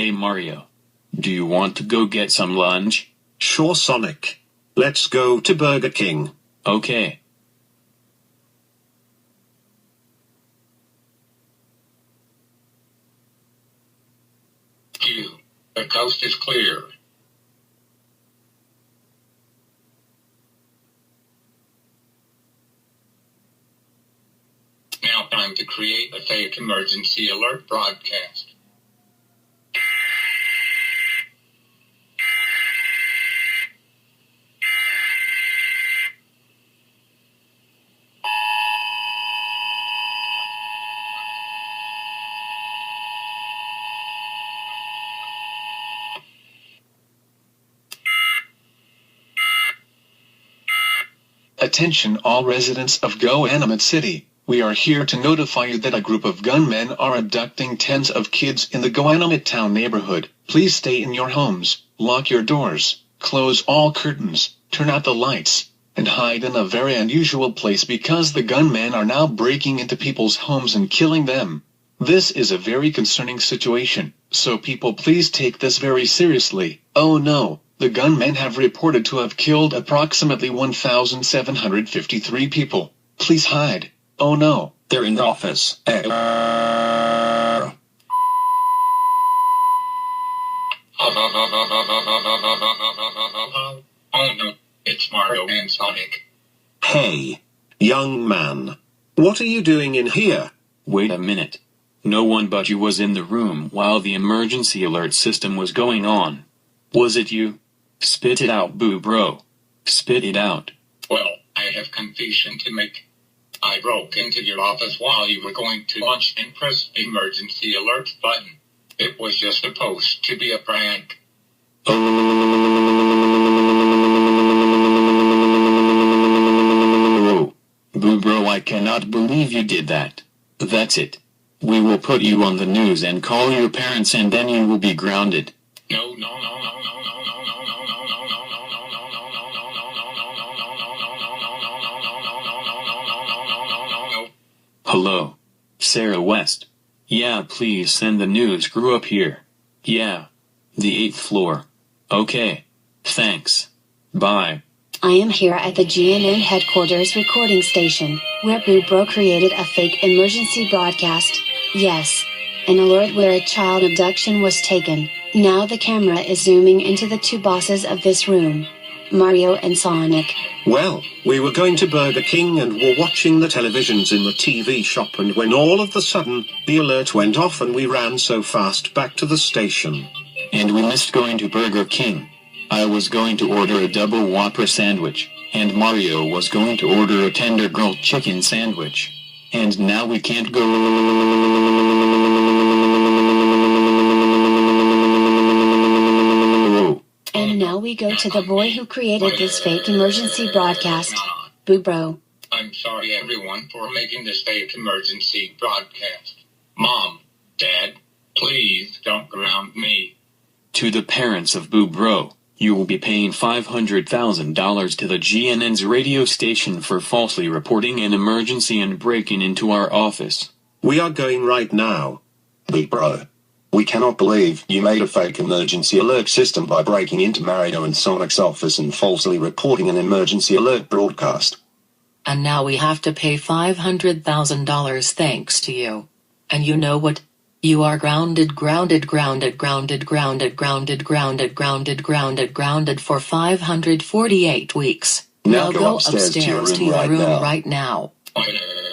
Hey Mario. Do you want to go get some lunch? Sure, Sonic. Let's go to Burger King. Okay. Q. The coast is clear. Now time to create a fake emergency alert broadcast. Attention all residents of GoAnimate City, we are here to notify you that a group of gunmen are abducting tens of kids in the GoAnimate Town neighborhood. Please stay in your homes, lock your doors, close all curtains, turn out the lights, and hide in a very unusual place because the gunmen are now breaking into people's homes and killing them. This is a very concerning situation, so people please take this very seriously. Oh no. The gunmen have reported to have killed approximately 1,753 people. Please hide. Oh no. They're in the office. Oh no, it's Mario and Sonic. Hey, young man. What are you doing in here? Wait a minute. No one but you was in the room while the emergency alert system was going on. Was it you? Spit it out, Boo Bro. Spit it out. Well, I have confession to make. I broke into your office while you were going to lunch and pressed the emergency alert button. It was just supposed to be a prank. Oh, Boo Bro, I cannot believe you did that. That's it. We will put you on the news and call your parents and then you will be grounded. No. Hello. Sarah West. Yeah, please send the news crew up here. Yeah. The 8th floor. Okay. Thanks. Bye. I am here at the GNN headquarters recording station, where Boo Bro created a fake emergency broadcast. Yes. An alert where a child abduction was taken. Now the camera is zooming into the two bosses of this room. Mario and Sonic. Well, we were going to Burger King and were watching the televisions in the TV shop, and when all of a sudden, the alert went off and we ran so fast back to the station. And we missed going to Burger King. I was going to order a double Whopper sandwich, and Mario was going to order a tender grilled chicken sandwich. And now we can't go. And now we go to the boy who created this fake emergency broadcast. Boo Bro. I'm sorry everyone for making this fake emergency broadcast. Mom, Dad, please don't ground me. To the parents of Boo Bro, you will be paying $500,000 to the GNN's radio station for falsely reporting an emergency and breaking into our office. We are going right now. Boo Bro. We cannot believe you made a fake emergency alert system by breaking into Mario and Sonic's office and falsely reporting an emergency alert broadcast. And now we have to pay $500,000 thanks to you. And you know what? You are grounded for 548 weeks. Now go upstairs to your room right now. Right now.